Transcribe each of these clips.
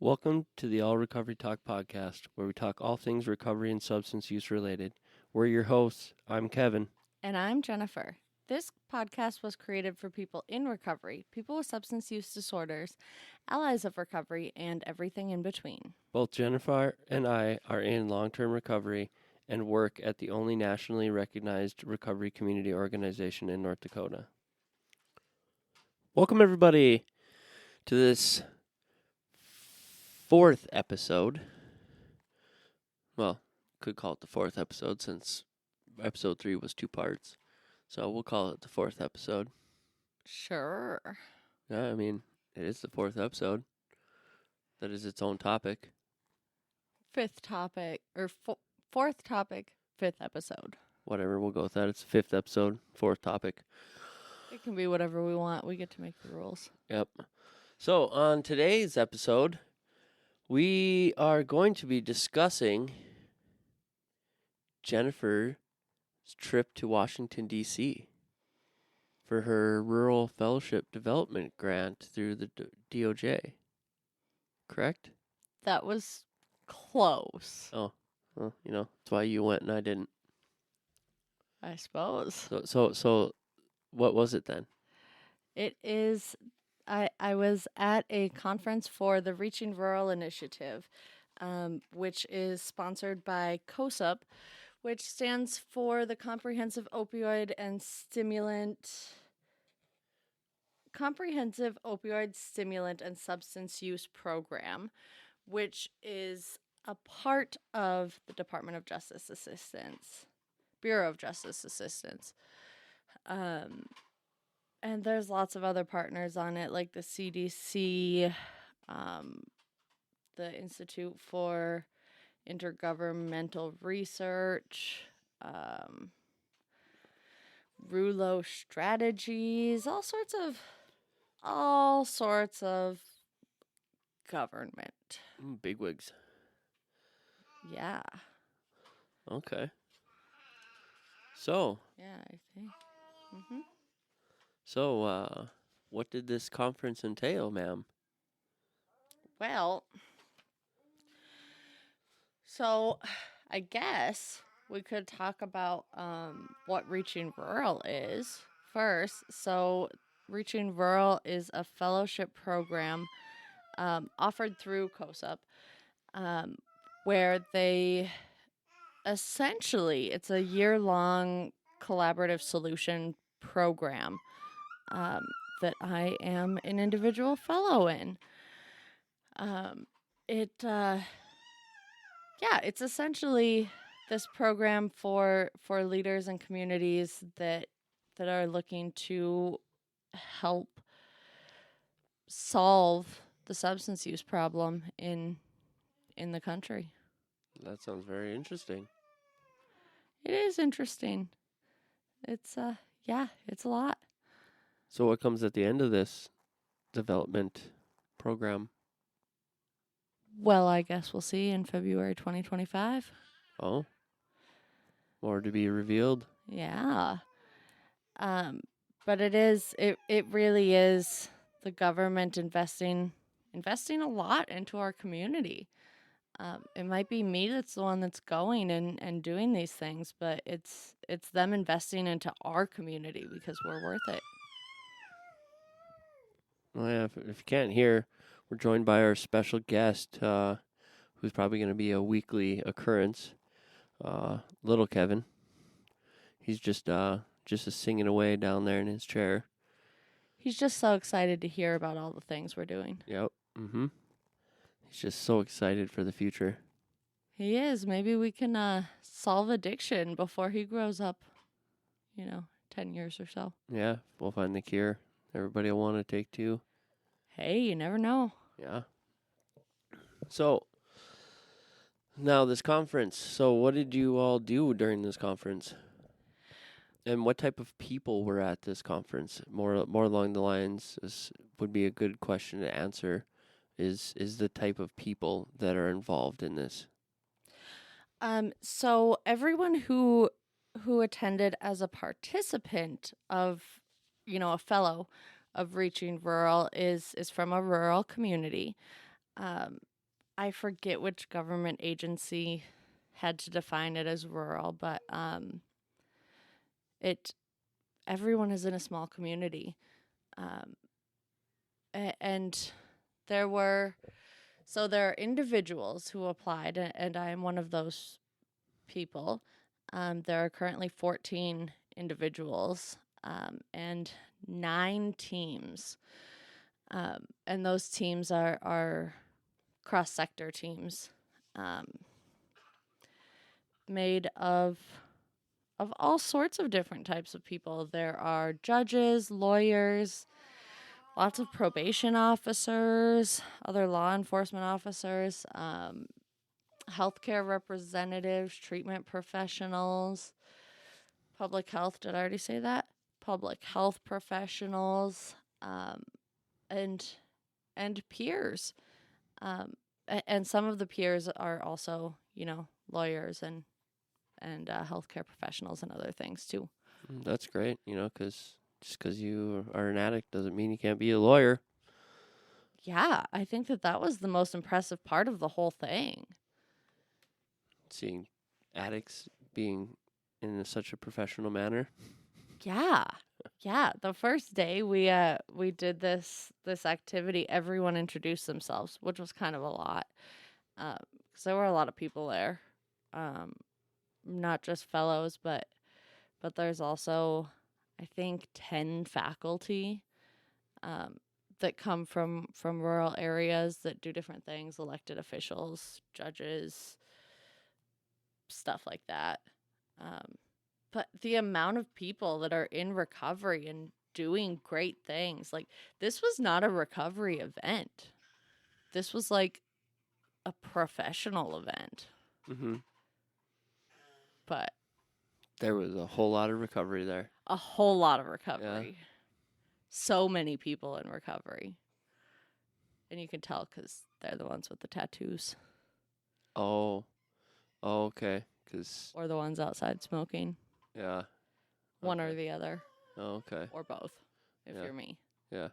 Welcome to the All Recovery Talk podcast, where we talk all things recovery and substance use related. We're your hosts. I'm Kevin. And I'm Jennifer. This podcast was created for people in recovery, people with substance use disorders, allies of recovery, and everything in between. Both Jennifer and I are in long-term recovery and work at the only nationally recognized recovery community organization in North Dakota. Welcome, everybody, to this fourth episode. Well, could call it the fourth episode since episode 3 was 2 parts. So we'll call it the fourth episode. Sure. Yeah, I mean, it is the fourth episode. That is its own topic. Fifth topic, or fourth topic, fifth episode. Whatever, we'll go with that. It's the fifth episode, fourth topic. It can be whatever we want. We get to make the rules. Yep. So, on today's episode, we are going to be discussing Jennifer's trip to Washington, D.C. for her Rural Fellowship Development Grant through the DOJ. Correct? That was close. Oh, well, that's why you went and I didn't. I suppose. So what was it then? It is, I was at a conference for the Reaching Rural Initiative, which is sponsored by COSUP, which stands for the Comprehensive Opioid Stimulant and Substance Use Program, which is a part of the Department of Justice Assistance, Bureau of Justice Assistance. And there's lots of other partners on it, like the CDC, the Institute for Intergovernmental Research, Rulo Strategies, all sorts of government. Bigwigs. Yeah. Okay. So. Yeah, I think. Mm-hmm. So, what did this conference entail, ma'am? Well, so I guess we could talk about what Reaching Rural is first. So, Reaching Rural is a fellowship program offered through COSUP, where they essentially, it's a year-long collaborative solution program that I am an individual fellow in. It's essentially this program for leaders and communities that are looking to help solve the substance use problem in the country. That sounds very interesting. It is interesting. It's it's a lot. So what comes at the end of this development program? Well, I guess we'll see in February 2025. Oh. More to be revealed. Yeah. But it really is the government investing a lot into our community. It might be me that's the one that's going and doing these things, but it's them investing into our community because we're worth it. Well, yeah, if you can't hear, we're joined by our special guest, who's probably going to be a weekly occurrence, little Kevin. He's just singing away down there in his chair. He's just so excited to hear about all the things we're doing. Yep. Mm-hmm. He's just so excited for the future. He is. Maybe we can solve addiction before he grows up, 10 years or so. Yeah, we'll find the cure. Everybody will want to take two. Hey, you never know. Yeah. So, now this conference. So, what did you all do during this conference? And what type of people were at this conference? More along the lines would be a good question to answer. Is the type of people that are involved in this? So everyone who attended as a participant of, a fellow of Reaching Rural is from a rural community. I forget which government agency had to define it as rural, but it everyone is in a small community, um, and there were there are individuals who applied, and I am one of those people. There are currently 14 individuals and 9 teams, and those teams are cross sector teams, um, made of all sorts of different types of people. There are judges, lawyers, lots of probation officers, other law enforcement officers, healthcare representatives, treatment professionals, public health. Did I already say that? Public health professionals, and peers. And some of the peers are also, lawyers and healthcare professionals and other things too. That's great, because just because you are an addict doesn't mean you can't be a lawyer. Yeah, I think that was the most impressive part of the whole thing. Seeing addicts being in such a professional manner. Yeah. Yeah, the first day we did this activity, everyone introduced themselves, which was kind of a lot. 'Cause there were a lot of people there. Not just fellows, but there's also, I think, 10 faculty that come from rural areas that do different things, elected officials, judges, stuff like that. But the amount of people that are in recovery and doing great things, like, this was not a recovery event. This was like a professional event. Mm-hmm. But there was a whole lot of recovery there. A whole lot of recovery. Yeah. So many people in recovery. And you can tell because they're the ones with the tattoos. Oh, okay. Or the ones outside smoking. Yeah. Okay. One or the other. Oh, okay. Or both, if you're me. Yeah.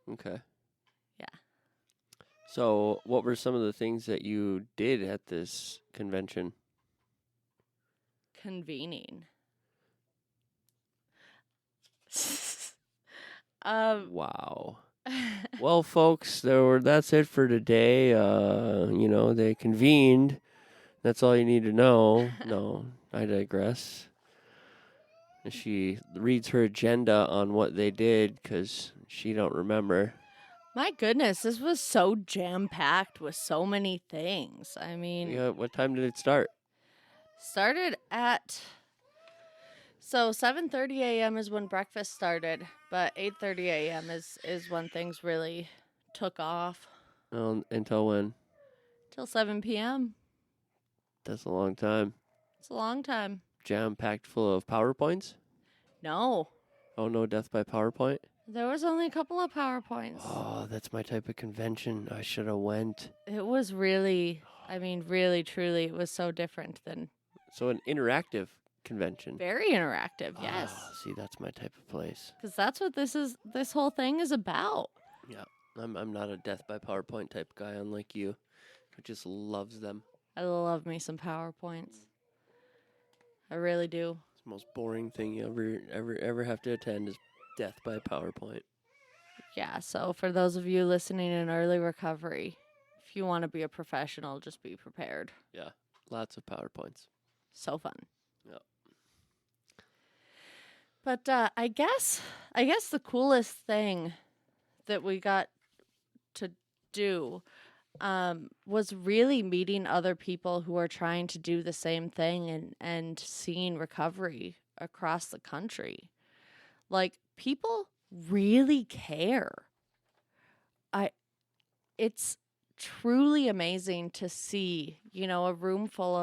Okay. Yeah. So, what were some of the things that you did at this convention? Convening. Wow. Well, folks, that's it for today. They convened. That's all you need to know. No, I digress. She reads her agenda on what they did because she don't remember. My goodness, this was so jam-packed with so many things. I mean... Yeah, what time did it start? Started at... So 7:30 a.m. is when breakfast started, but 8:30 a.m. is when things really took off. Until when? Till 7 p.m. That's a long time. It's a long time. Jam-packed full of PowerPoints? No. Oh, no death by PowerPoint? There was only a couple of PowerPoints. Oh, that's my type of convention. I should have went. It was really, really, truly, it was so different than... So an interactive convention. Very interactive, yes. Oh, see, that's my type of place. Because that's what this whole thing is about. Yeah, I'm not a death by PowerPoint type guy, unlike you, who just loves them. I love me some PowerPoints. I really do. It's the most boring thing you ever have to attend is death by PowerPoint. Yeah, so for those of you listening in early recovery, if you want to be a professional, just be prepared. Yeah, lots of PowerPoints. So fun. Yeah. But I guess the coolest thing that we got to do was really meeting other people who are trying to do the same thing and seeing recovery across the country. Like, people really care. It's truly amazing to see, a room full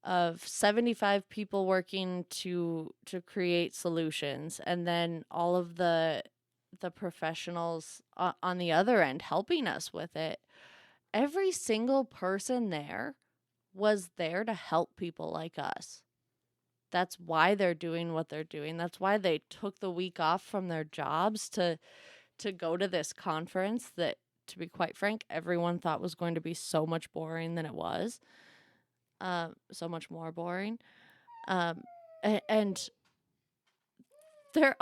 of 75 people working to create solutions, and then all of the professionals on the other end helping us with it. Every single person there was there to help people like us. That's why they're doing what they're doing. That's why they took the week off from their jobs to go to this conference, to be quite frank, everyone thought was going to be so much boring than it was. So much more boring. And they're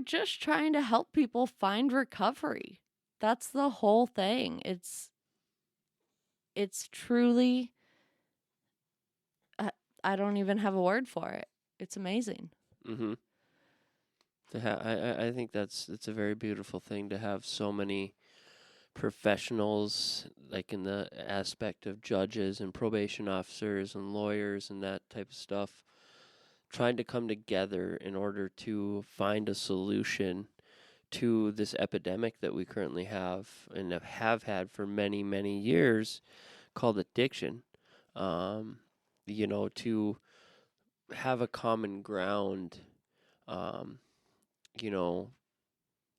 just trying to help people find recovery. That's the whole thing. It's truly, I don't even have a word for it. It's amazing. Mm-hmm. I think it's a very beautiful thing to have so many professionals, like in the aspect of judges and probation officers and lawyers and that type of stuff, trying to come together in order to find a solution to this epidemic that we currently have and have had for many, many years, called addiction. To have a common ground, um, you know,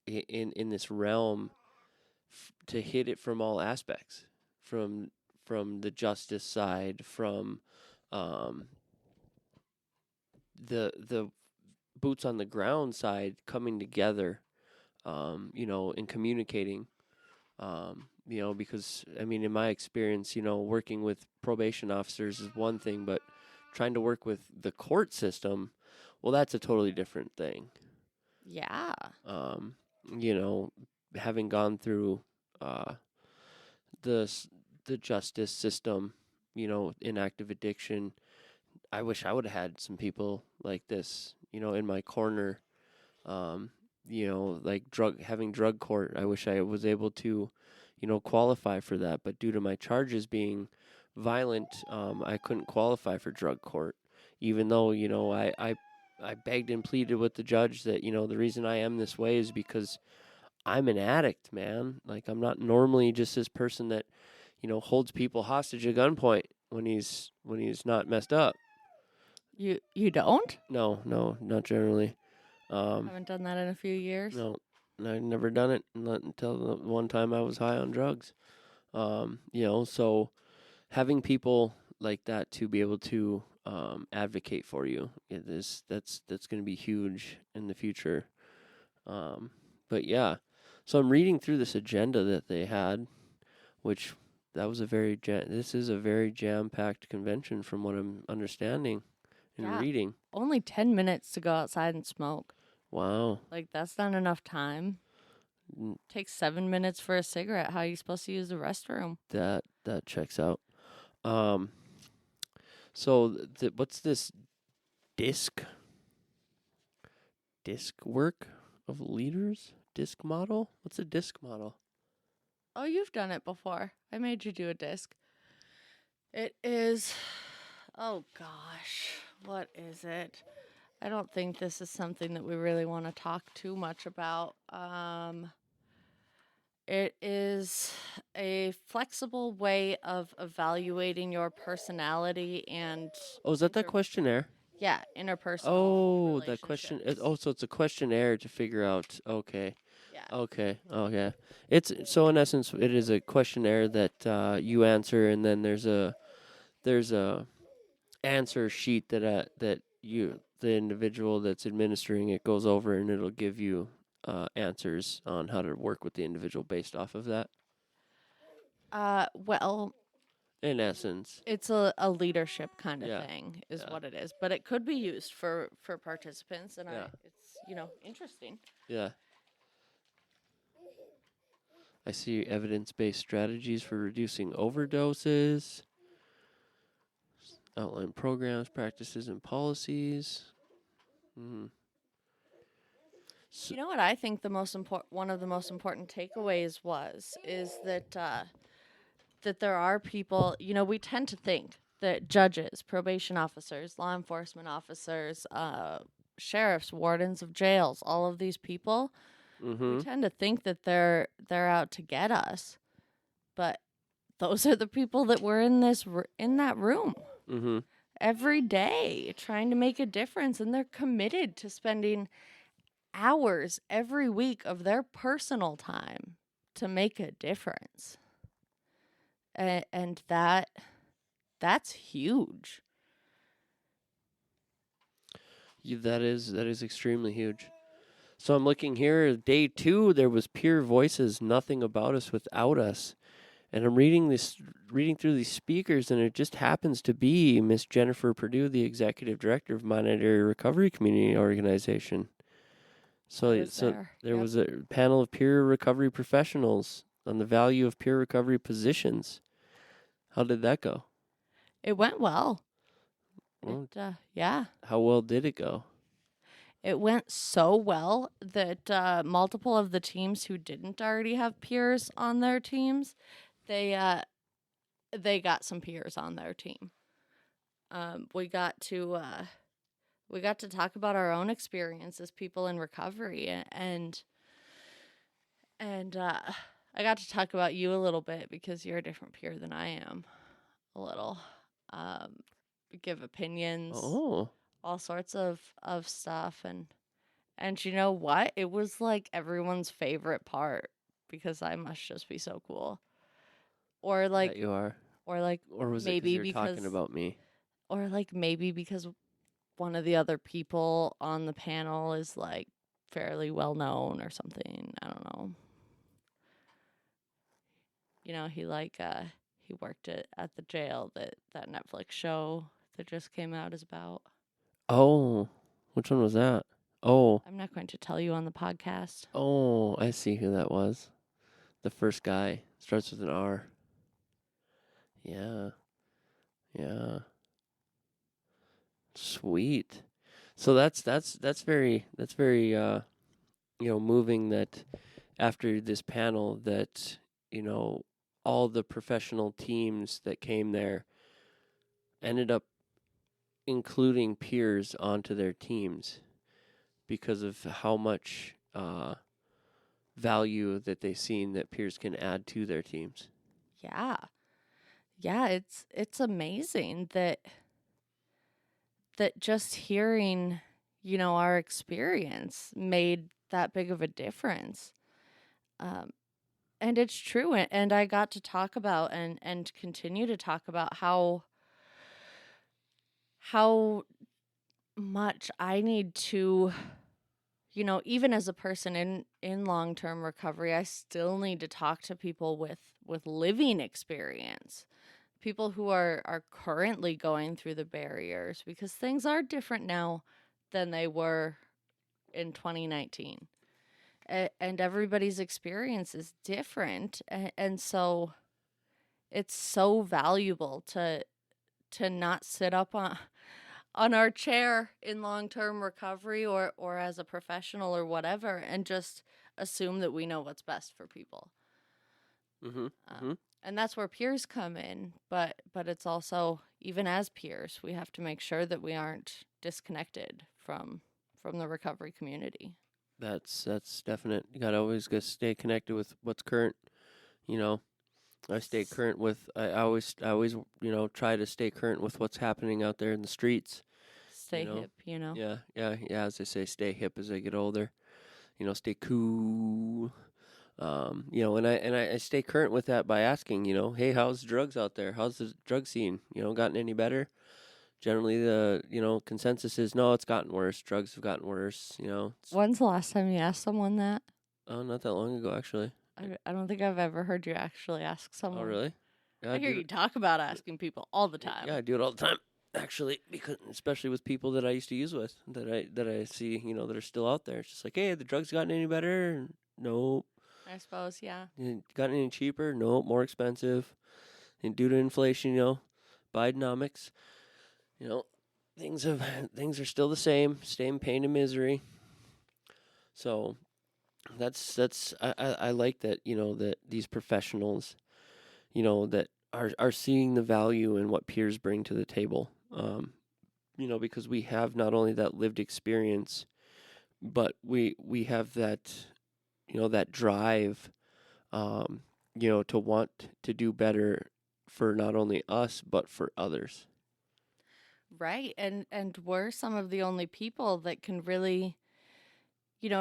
in this realm, to hit it from all aspects, from the justice side, from um, the boots on the ground side, coming together, and communicating. Because I mean, in my experience, working with probation officers is one thing, but trying to work with the court system, well, that's a totally different thing. Yeah. Um, Having gone through uh, the the justice system, in active addiction, I wish I would have had some people like this, in my corner. Like having drug court. I wish I was able to, qualify for that. But due to my charges being violent, I couldn't qualify for drug court. Even though, I begged and pleaded with the judge that, the reason I am this way is because I'm an addict, man. Like, I'm not normally just this person that, holds people hostage at gunpoint when he's not messed up. You don't? No, not generally. Haven't done that in a few years. No, I've never done it, not until the one time I was high on drugs. So having people like that to be able to advocate for you, that's going to be huge in the future. But yeah, so I'm reading through this agenda that they had, which this is a very jam-packed convention from what I'm understanding and reading. Only 10 minutes to go outside and smoke. Wow. Like, that's not enough time. Takes 7 minutes for a cigarette. How are you supposed to use the restroom? That checks out. So what's this disc work of leaders? Disc model? What's a disc model? Oh, you've done it before. I made you do a disc. It is, oh gosh, what is it? I don't think this is something that we really want to talk too much about. It is a flexible way of evaluating your personality and. Oh, is that questionnaire? Yeah, interpersonal. Oh, that question. So it's a questionnaire to figure out. Okay. Yeah. Okay. It's so in essence, it is a questionnaire that you answer, and then there's a answer sheet that the individual that's administering it goes over, and it'll give you answers on how to work with the individual based off of that. Well, in essence, it's a leadership kind of thing is what it is, but it could be used for participants, and it's interesting. Yeah. I see evidence-based strategies for reducing overdoses, outline programs, practices, and policies. Mm-hmm. You know what I think one of the most important takeaways is that that there are people, we tend to think that judges, probation officers, law enforcement officers, sheriffs, wardens of jails, all of these people, we tend to think that they're out to get us, but those are the people that were in that room every day trying to make a difference, and they're committed to spending hours every week of their personal time to make a difference. And that's huge. That is extremely huge. So I'm looking here, day 2, there was Peer Voices, Nothing About Us Without Us. And I'm reading through these speakers, and it just happens to be Miss Jennifer Purdue, the executive director of Monetary Recovery Community Organization. So there. there Yep. was a panel of peer recovery professionals on the value of peer recovery positions. How did that go? It went well. Well, Yeah. how well did it go? It went so well that multiple of the teams who didn't already have peers on their teams, they got some peers on their team. We got to talk about our own experience as people in recovery, and I got to talk about you a little bit because you're a different peer than I am. A little, um, give opinions, Oh, all sorts of stuff, and you know what? It was like everyone's favorite part because I must just be so cool. Or that like, you are. or like Or was it because maybe you're talking about me? or like maybe because one of the other people on the panel is like fairly well known or something. I don't know. You know, he worked at the jail that Netflix show that just came out is about. Oh, which one was that? Oh, I'm not going to tell you on the podcast. oh, I see who that was. The first guy starts with an R. Yeah, yeah, sweet. So that's very moving that after this panel that you know all the professional teams that came there ended up including peers onto their teams because of how much value that they've seen that peers can add to their teams. Yeah. Yeah, it's amazing that just hearing, our experience made that big of a difference. Um, and it's true. And I got to talk about and continue to talk about how much I need to, even as a person in long-term recovery, I still need to talk to people with living experience, people who are currently going through the barriers, because things are different now than they were in 2019. And everybody's experience is different, and so it's so valuable to not sit up on our chair in long-term recovery or as a professional or whatever and just assume that we know what's best for people. Mm-hmm. Mm-hmm. And that's where peers come in, but it's also, even as peers, we have to make sure that we aren't disconnected from the recovery community. That's definite. You gotta always stay connected with what's current. You know, I stay current with. I always try to stay current with what's happening out there in the streets. Stay hip, Yeah, yeah, yeah. As they say, stay hip as I get older. Stay cool. And I stay current with that by asking, hey, how's drugs out there? How's the drug scene? Gotten any better? Generally, the consensus is no, it's gotten worse. Drugs have gotten worse. When's the last time you asked someone that? Oh, not that long ago, actually. I don't think I've ever heard you actually ask someone. Oh, really? Yeah, I hear you talk about asking people all the time. Yeah, I do it all the time, actually, because especially with people that I used to use with that I see, that are still out there. It's just like, hey, have the drugs gotten any better? Nope. I suppose, yeah. Gotten any cheaper? Nope. More expensive. And due to inflation, Bidenomics, things are still the same pain and misery. So I like that, that these professionals, that are seeing the value in what peers bring to the table. Because we have not only that lived experience, but we have that, that drive, to want to do better for not only us but for others. Right. And we're some of the only people that can really,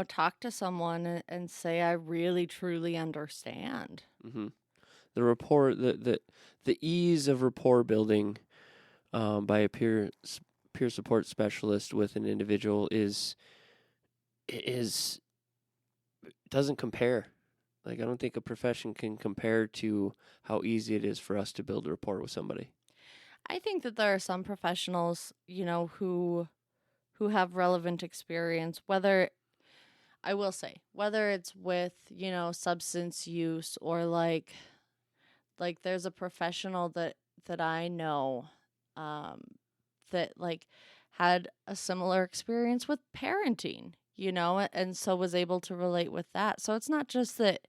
talk to someone and say, I really truly understand. Mm-hmm. The rapport, the ease of rapport building by a peer support specialist with an individual is doesn't compare. Like, I don't think a profession can compare to how easy it is for us to build a rapport with somebody. I think that there are some professionals, who have relevant experience, whether I will say, whether it's with, substance use or like there's a professional that I know um that like had a similar experience with parenting, and so was able to relate with that. So it's not just that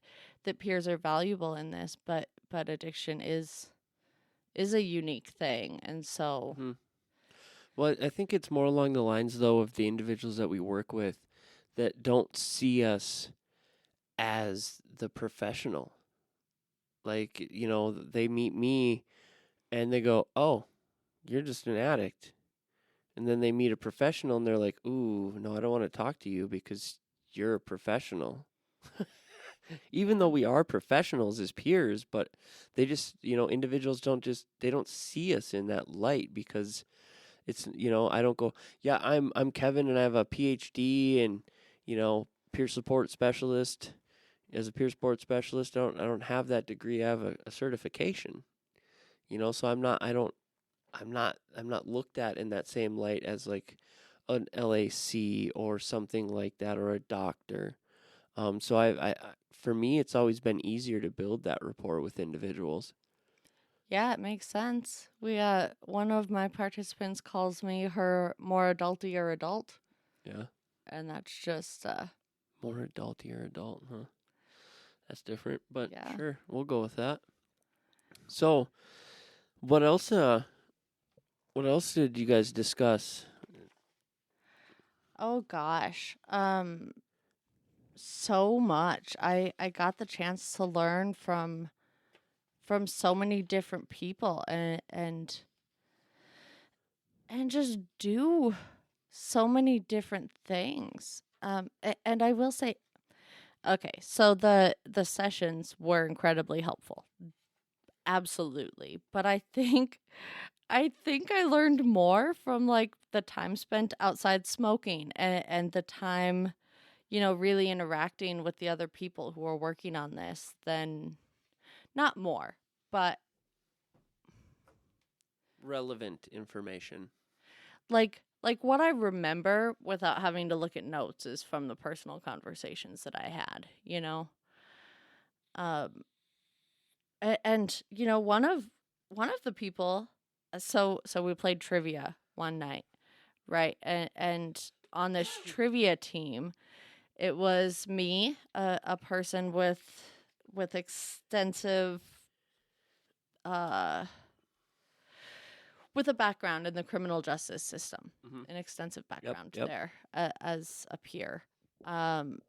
peers are valuable in this, but addiction is a unique thing. And so Hmm. Well, I think it's more along the lines, though, of the individuals that we work with that don't see us as the professional. Like, they meet me and they go, "Oh, you're just an addict." And then they meet a professional and they're like, "Ooh, no, I don't want to talk to you because you're a professional." Even though yeah. we are professionals as peers, but they just, individuals they don't see us in that light because it's, I don't go, "Yeah, I'm Kevin and I have a PhD and, peer support specialist." As a peer support specialist, I don't have that degree. I have a certification. So I'm not looked at in that same light as like an LAC or something like that, or a doctor. So for me, it's always been easier to build that rapport with individuals. Yeah, it makes sense. We one of my participants calls me her more adultier adult, Yeah, and that's just more adultier adult, huh? That's different, but yeah. sure, we'll go with that. So, what else? What else did you guys discuss? Oh gosh. So much. I got the chance to learn from so many different people and just do so many different things. And I will say, okay, so the sessions were incredibly helpful. Absolutely. But I think I learned more from like the time spent outside smoking and the time, really interacting with the other people who are working on this than not more, but Relevant information. like what I remember without having to look at notes is from the personal conversations that I had. Um and one of the people so we played trivia one night, right? And on this trivia team, it was me, a person with extensive uh with a background in the criminal justice system, Mm-hmm. an extensive Yep. background Yep. there, as a peer. Um,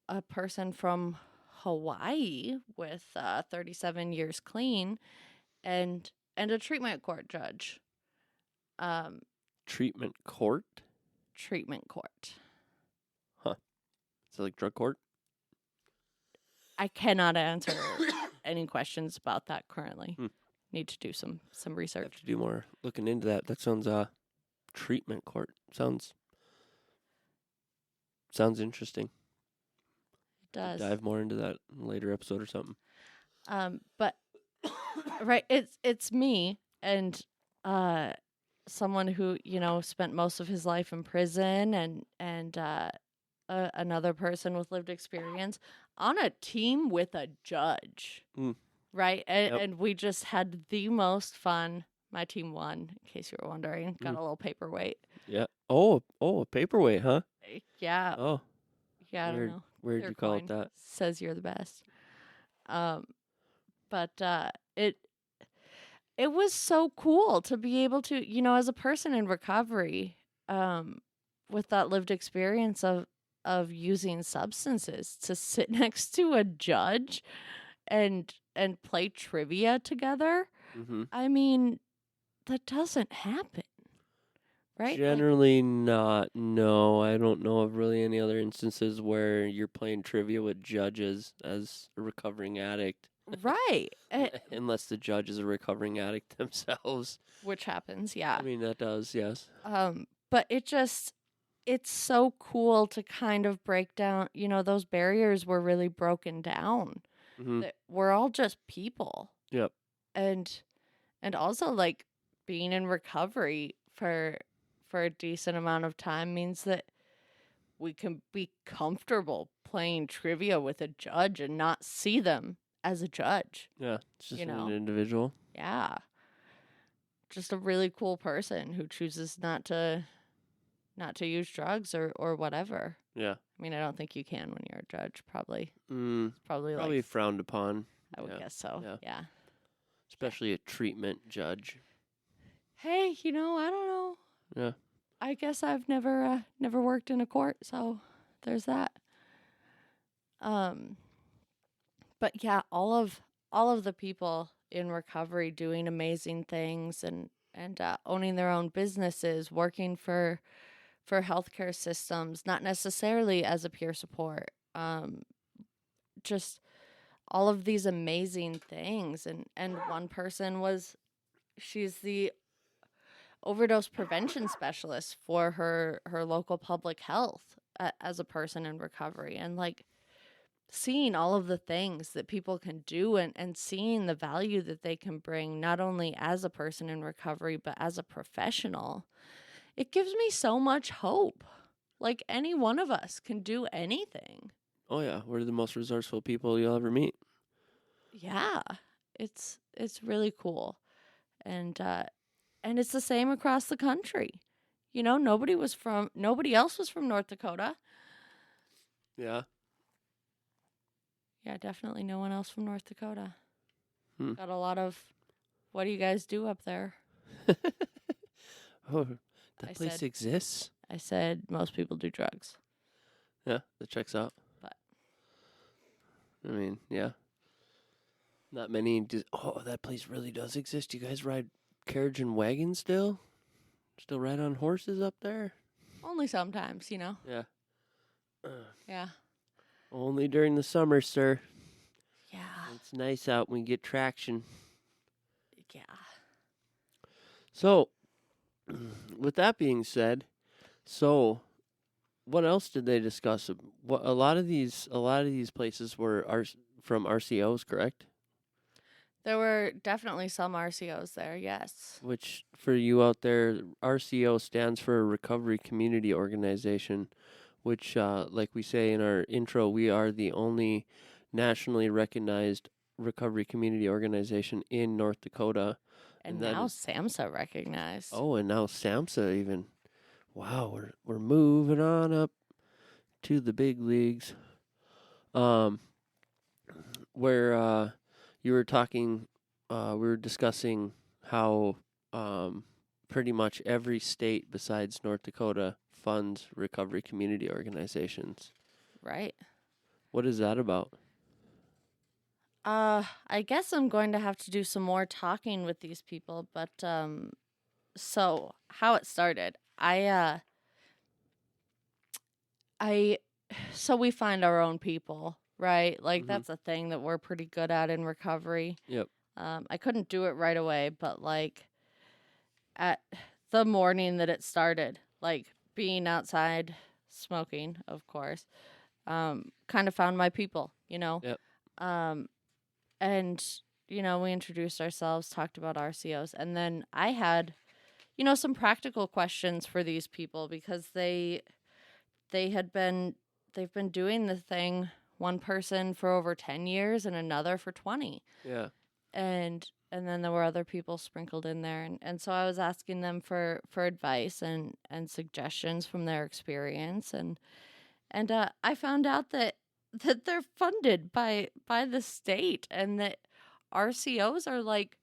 a person from Hawaii with 37 years clean, and a treatment court judge. Um, Treatment court. treatment court. Huh. Is it like drug court? I cannot answer any questions about that currently. Hmm. Need to do some I have research. to do more looking into that. That sounds treatment court. Sounds interesting. It does. Dive more into that in a later episode or something. But right, it's me and someone who spent most of his life in prison and another person with lived experience on a team with a judge, Mm. right? And, Yep. and we just had the most fun. My team won, in case you were wondering. Got a little paperweight. Yeah. Oh, a paperweight, huh? Yeah, Oh, yeah. I don't know. where'd Your you call it coin that? says you're the best. But it was so cool to be able to, as a person in recovery, with that lived experience of using substances, to sit next to a judge and play trivia together. Mm-hmm. I mean, that doesn't happen, right? Generally not. No, I don't know of really any other instances where you're playing trivia with judges as a recovering addict. Right. Unless the judge is a recovering addict themselves. Which happens, yeah. I mean, that does, yes. But it just it's so cool to kind of break down, those barriers were really broken down. Mm-hmm. That we're all just people. Yep. And also like being in recovery for a decent amount of time means that we can be comfortable playing trivia with a judge and not see them as a judge. Yeah. It's just You an know? individual. Yeah. Just a really cool person who chooses not to use drugs or whatever. Yeah. I mean, I don't think you can when you're a judge, probably. Probably like frowned upon. I would guess so. Yeah. Especially a treatment judge. Hey, I don't know. Yeah. I guess I've never worked in a court, so there's that. But yeah, all of the people in recovery doing amazing things and owning their own businesses, working for healthcare systems, not necessarily as a peer support. Just all of these amazing things, and one person she's the overdose prevention specialist for her local public health as a person in recovery, and like seeing all of the things that people can do and seeing the value that they can bring not only as a person in recovery but as a professional, it gives me so much hope. Like any one of us can do anything. Oh yeah, we're the most resourceful people you'll ever meet. Yeah, it's really cool, and it's the same across the country. Nobody else was from North Dakota. Yeah. Yeah, definitely no one else from North Dakota. Got a lot of, what do you guys do up there? Oh, that place exists? I said most people do drugs. Yeah, that checks out. But I mean, yeah. Not many. That place really does exist. You guys ride carriage and wagon still? Still ride on horses up there? Only sometimes, Yeah. Yeah. Only during the summer, sir. Yeah. It's nice out when we get traction. Yeah. So, with that being said, what else did they discuss? A lot of these places were from RCOs, correct? There were definitely some RCOs there, yes. Which, for you out there, RCO stands for Recovery Community Organization, which, like we say in our intro, we are the only nationally recognized recovery community organization in North Dakota. And now SAMHSA recognized. Oh, and now SAMHSA even. Wow, we're moving on up to the big leagues. Where you were talking, we were discussing how pretty much every state besides North Dakota funds recovery community organizations. Right. What is that about? I guess I'm going to have to do some more talking with these people, but so how it started. So we find our own people, right? Like that's a thing that we're pretty good at in recovery. Yep. I couldn't do it right away, but like at the morning that it started, like being outside smoking, of course, kind of found my people, Yep. And, we introduced ourselves, talked about RCOs, and then I had, some practical questions for these people because they've been doing the thing, one person for over 10 years and another for 20. Yeah. And then there were other people sprinkled in there. And so I was asking them for advice and suggestions from their experience. And I found out that they're funded by the state and that RCOs are like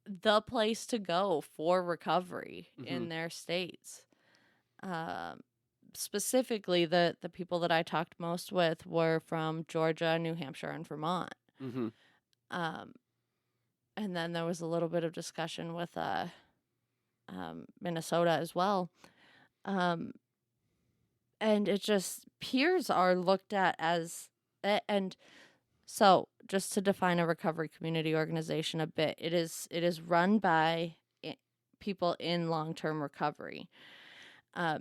the place to go for recovery in their states. Specifically, the people that I talked most with were from Georgia, New Hampshire, and Vermont. And then there was a little bit of discussion with Minnesota as well. And it just, peers are looked at as, and so just to define a recovery community organization a bit, it is run by people in long-term recovery.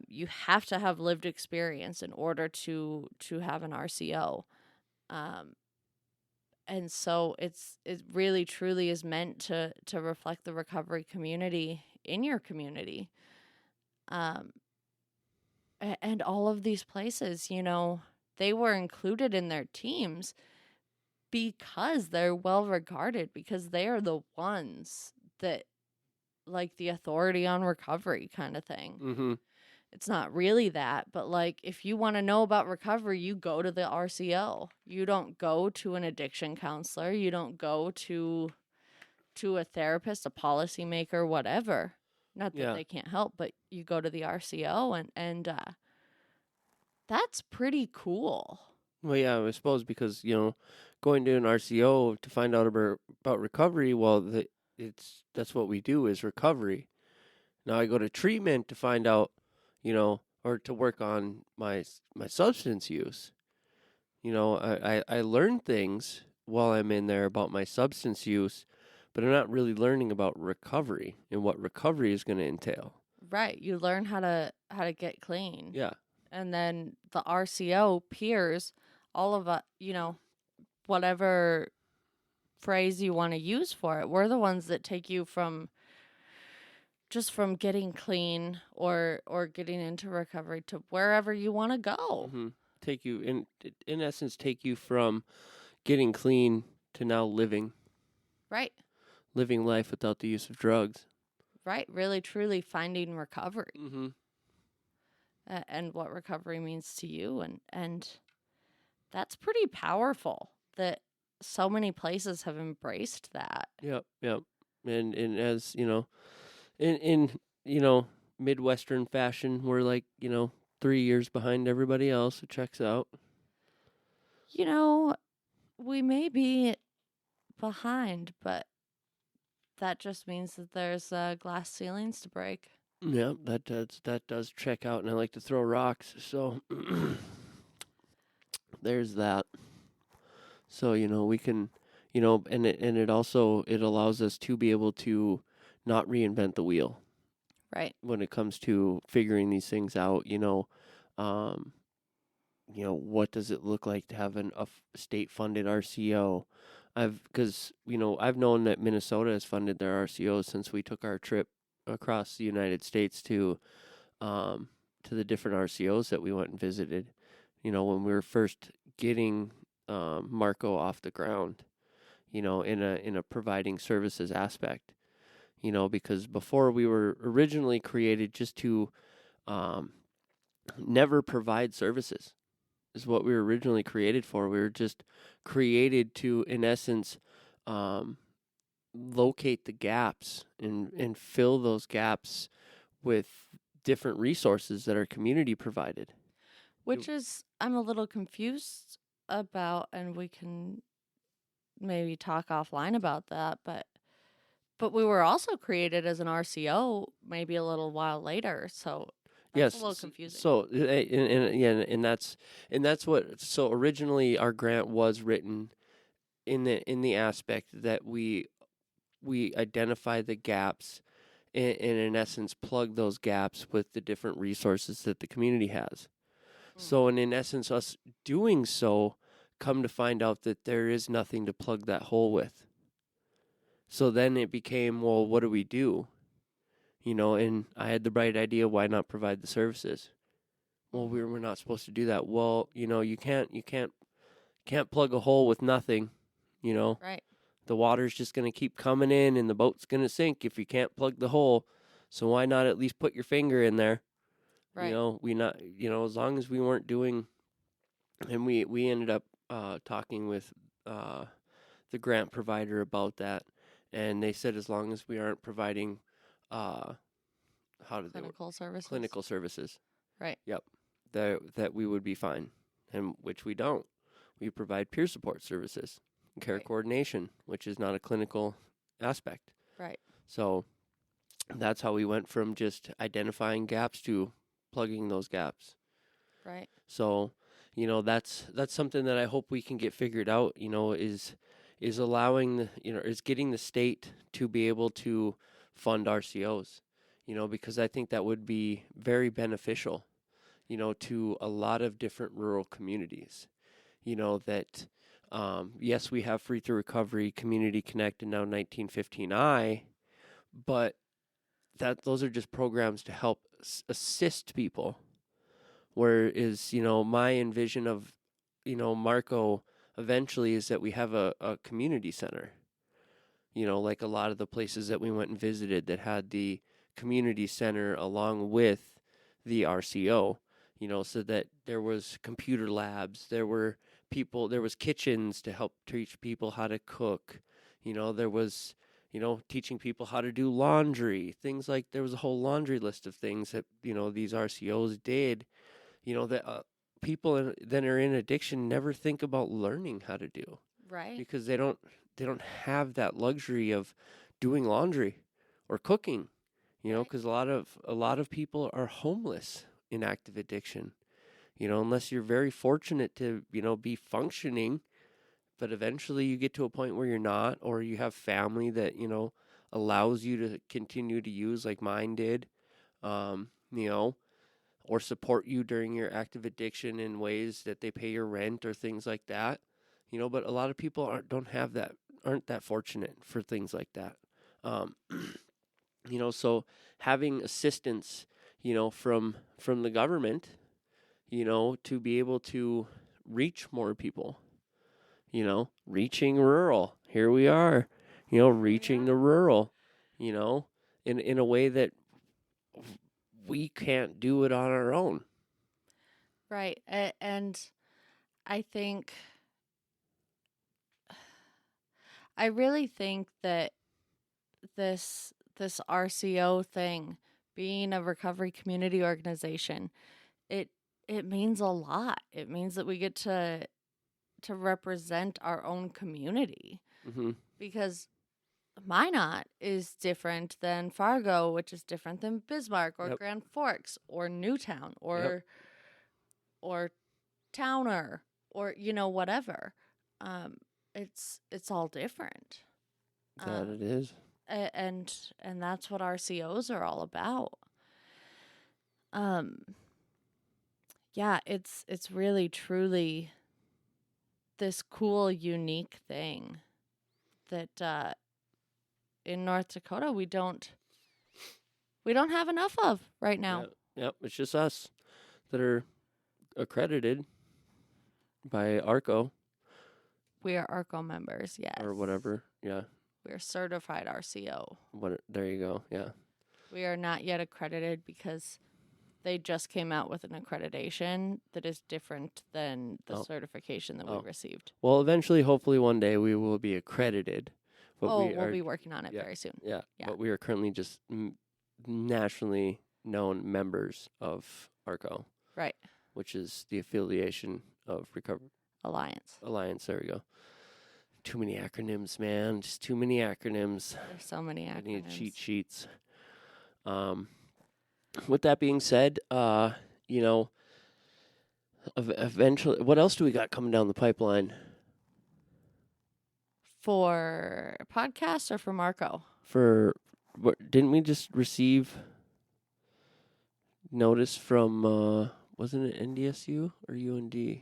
You have to have lived experience in order to have an RCO. Um, and so it really truly is meant to reflect the recovery community in your community. Um, and all of these places, they were included in their teams because they're well regarded, because they are the ones that, like, the authority on recovery kind of thing. Mm-hmm. It's not really that, but like, if you want to know about recovery, you go to the RCO. You don't go to an addiction counselor. You don't go to a therapist, a policymaker, whatever. Not that Yeah. they can't help, but you go to the RCO, and that's pretty cool. Well, yeah, I suppose because, going to an RCO to find out about recovery, well, that's what we do is recovery. Now I go to treatment to find out, or to work on my substance use. I learn things while I'm in there about my substance use, but I'm not really learning about recovery and what recovery is going to entail. Right. You learn how to get clean. Yeah. And then the RCO peers, all of whatever phrase you want to use for it. We're the ones that take you from getting clean or getting into recovery to wherever you want to go. Mm-hmm. Take you in essence, take you from getting clean to now living life without the use of drugs. Right. Really, truly finding recovery. Mm-hmm. And what recovery means to you. And that's pretty powerful that so many places have embraced that. Yep. And as, in Midwestern fashion, we're like, 3 years behind everybody else. It checks out. We may be behind, but that just means that there's glass ceilings to break. Yeah, that does check out, and I like to throw rocks, so there's that. So we can, and it also it allows us to be able to not reinvent the wheel. Right. When it comes to figuring these things out, what does it look like to have a state-funded RCO? Because I've known that Minnesota has funded their RCOs since we took our trip across the United States to the different RCOs that we went and visited. When we were first getting Marco off the ground, in a providing services aspect. Because before we were originally created just to never provide services, is what we were originally created for. We were just created to, in essence, locate the gaps and fill those gaps with different resources that are community provided. Which is, I'm a little confused about, and we can maybe talk offline about that, but we were also created as an RCO maybe a little while later, so that's a little confusing. So and that's what. So originally, our grant was written in the aspect that we identify the gaps and in essence plug those gaps with the different resources that the community has. So, and in essence, us doing so, come to find out that there is nothing to plug that hole with. So then it became, well, what do we do? And I had the bright idea, why not provide the services? Well, we're not supposed to do that. Well, you can't plug a hole with nothing, Right. The water's just going to keep coming in and the boat's going to sink if you can't plug the hole. So why not at least put your finger in there? Right. We not, as long as we weren't doing, and we ended up talking with the grant provider about that, and they said as long as we aren't providing clinical services. Right. Yep. That we would be fine, and which we don't. We provide peer support services, care coordination, which is not a clinical aspect. Right. So that's how we went from just identifying gaps to plugging those gaps. Right. So, that's something that I hope we can get figured out, is allowing is getting the state to be able to fund RCOs. because I think that would be very beneficial, to a lot of different rural communities. That, yes, we have Free Through Recovery, Community Connect, and now 1915I, but those are just programs to help assist people. Whereas, my envision of, Marco eventually is that we have a community center, like a lot of the places that we went and visited that had the community center along with the RCO, so that there was computer labs, there was kitchens to help teach people how to cook, there was, teaching people how to do laundry, things like there was a whole laundry list of things that, these RCOs did, that people that are in addiction never think about learning how to do. Right. Because they don't have that luxury of doing laundry or cooking, because a lot of people are homeless in active addiction, unless you're very fortunate to, be functioning, but eventually you get to a point where you're not, or you have family that, allows you to continue to use like mine did, or support you during your active addiction in ways that they pay your rent or things like that. But a lot of people aren't that fortunate for things like that. Um, so having assistance, from the government, to be able to reach more people, reaching rural. Here we are, reaching the rural, in a way that we can't do it on our own. Right. And I think, I really think that this RCO thing, being a recovery community organization, it means a lot. It means that we get to represent our own community, Mm-hmm. because Minot is different than Fargo, which is different than Bismarck or Yep. Grand Forks or Newtown or Yep. or Towner or whatever. It's all different. That it is. And that's what RCOs are all about. Yeah, it's really truly this cool, unique thing that in North Dakota we don't have enough of right now. Yep. It's just us that are accredited by ARCO We are ARCO members, yes. or whatever. Yeah. We're certified RCO. There you go. Yeah. We are not yet accredited because they just came out with an accreditation that is different than the certification that we received. Well, eventually, hopefully one day we will be accredited. But we'll be working on it very soon. Yeah. But we are currently just nationally known members of ARCO. Right. Which is the affiliation of Recovery Alliance. There we go. Too many acronyms, man. Just too many acronyms. There's so many acronyms. I need cheat sheets. With that being said, eventually, what else do we got coming down the pipeline? For podcasts or for Marco? Didn't we just receive notice from, wasn't it NDSU or UND?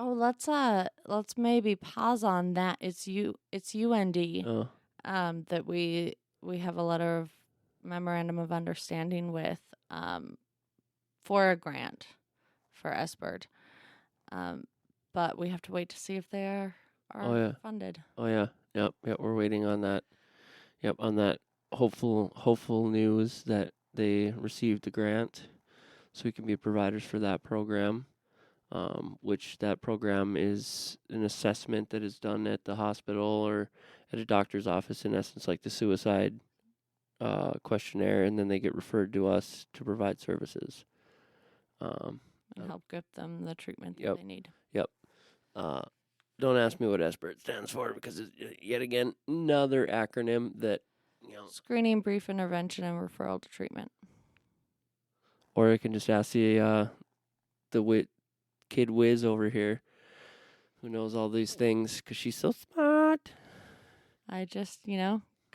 Oh, let's maybe pause on that. It's UND. Oh. That we have a letter of memorandum of understanding with for a grant for SBIRD. But we have to wait to see if they are funded. Oh yeah. Yep, we're waiting on that. Yep, on that hopeful news that they received the grant so we can be providers for that program. Which that program is an assessment that is done at the hospital or at a doctor's office, in essence, like the suicide questionnaire, and then they get referred to us to provide services. And help get them the treatment that they need. Yep. Don't ask me what SBIRD stands for, because it's yet again another acronym that, Screening, brief intervention, and referral to treatment. Or I can just ask the kid Wiz over here, who knows all these things, because she's so smart. I just,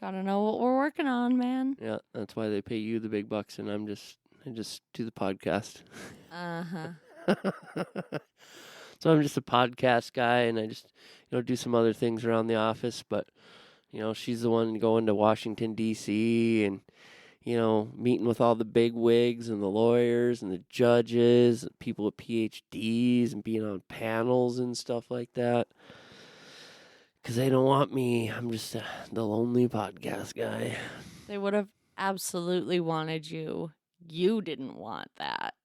Gotta know what we're working on, man. Yeah, that's why they pay you the big bucks, and I just do the podcast. So I'm just a podcast guy, and I just do some other things around the office. But she's the one going to Washington D.C. and meeting with all the big wigs and the lawyers and the judges, and people with PhDs, and being on panels and stuff like that. Because they don't want me. I'm just the lonely podcast guy. They would have absolutely wanted you. You didn't want that.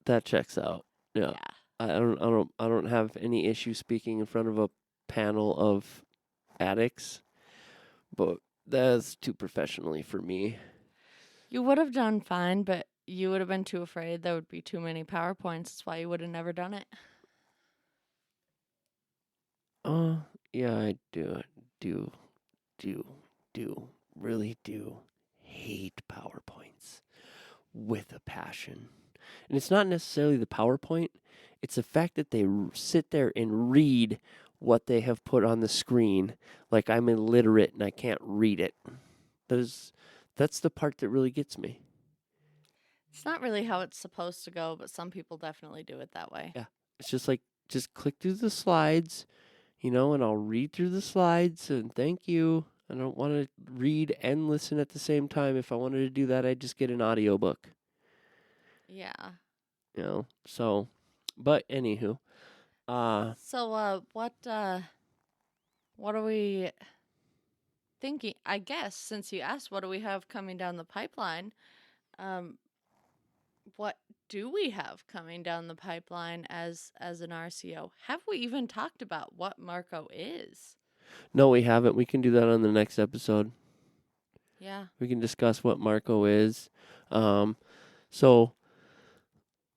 That checks out. Yeah. I don't have any issue speaking in front of a panel of addicts, but that's too professionally for me. You would have done fine, but you would have been too afraid there would be too many PowerPoints. That's why you would have never done it. Yeah, I really do hate PowerPoints with a passion. And it's not necessarily the PowerPoint, it's the fact that they sit there and read what they have put on the screen like I'm illiterate and I can't read it. That's the part that really gets me. It's not really how it's supposed to go, but some people definitely do it that way. Yeah. It's just like, just click through the slides, and I'll read through the slides, and thank you. I don't want to read and listen at the same time. If I wanted to do that, I'd just get an audiobook. Yeah. So, but anywho. So, what are we thinking? I guess, since you asked, what do we have coming down the pipeline? What do we have coming down the pipeline as an RCO? Have we even talked about what Marco is? No, we haven't. We can do that on the next episode. Yeah. We can discuss what Marco is. So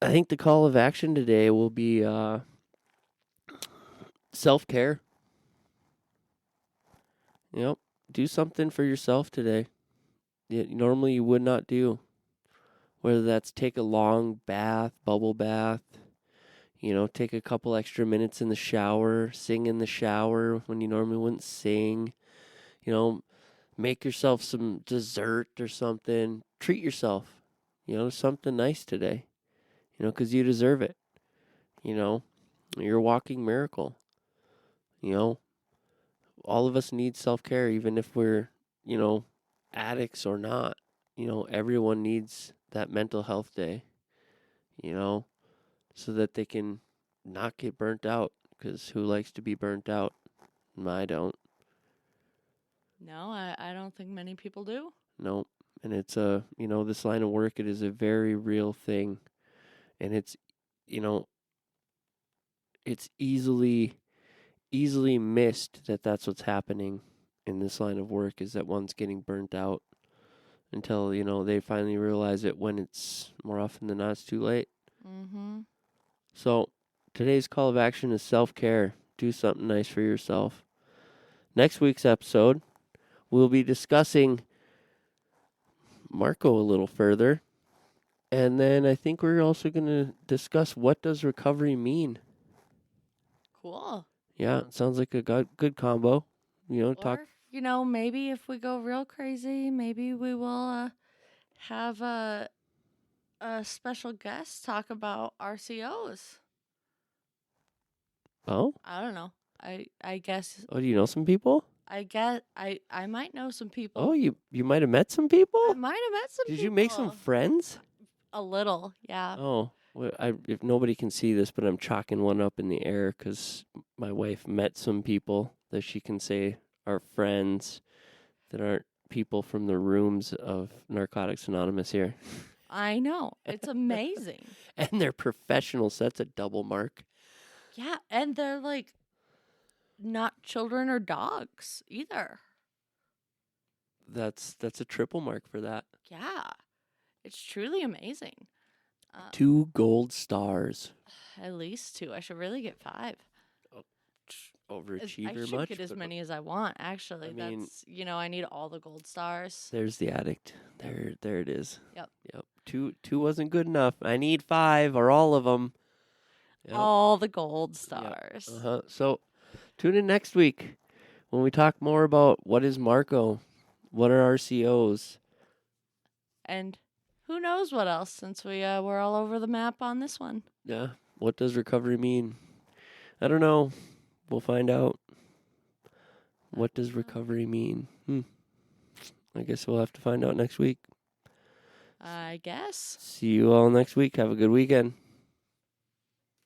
I think the call of action today will be self-care. Do something for yourself today that normally you would not do. Whether that's take a long bath, bubble bath, take a couple extra minutes in the shower, sing in the shower when you normally wouldn't sing, make yourself some dessert or something. Treat yourself, something nice today, because you deserve it. You're a walking miracle. All of us need self-care, even if we're, addicts or not. Everyone needs that mental health day, so that they can not get burnt out, because who likes to be burnt out? I don't. No, I don't think many people do. No, and it's this line of work, it is a very real thing, and it's, it's easily missed that that's what's happening in this line of work, is that one's getting burnt out until, they finally realize it, when it's more often than not, it's too late. Mm-hmm. So today's call of action is self-care. Do something nice for yourself. Next week's episode, we'll be discussing Marco a little further. And then I think we're also going to discuss, what does recovery mean? Cool. Yeah, it sounds like a good combo. Or, maybe if we go real crazy, maybe we will have a special guest talk about RCOs. Oh? I don't know. I guess. Oh, do you know some people? I guess I might know some people. Oh, you might have met some people? I might have met some people. Did you make some friends? A little, yeah. Oh, well, if nobody can see this, but I'm chalking one up in the air because my wife met some people that she can say are friends that aren't people from the rooms of Narcotics Anonymous here. I know. It's amazing. And they're professionals. That's a double mark. Yeah, and they're like not children or dogs either. That's a triple mark for that. Yeah. It's truly amazing. 2 gold stars. At least 2. I should really get 5. Overachiever I should much? get as many as I want, actually. I mean, that's, I need all the gold stars. There's the addict. There it is. Yep. 2 wasn't good enough. I need 5 or all of them. Yep. All the gold stars. Yep. So tune in next week when we talk more about what is Marco, what are RCOs, And who knows what else, since we're all over the map on this one. yeah, what does recovery mean? I don't know. We'll find out. What does recovery mean? I guess we'll have to find out next week. I guess. See you all next week. Have a good weekend.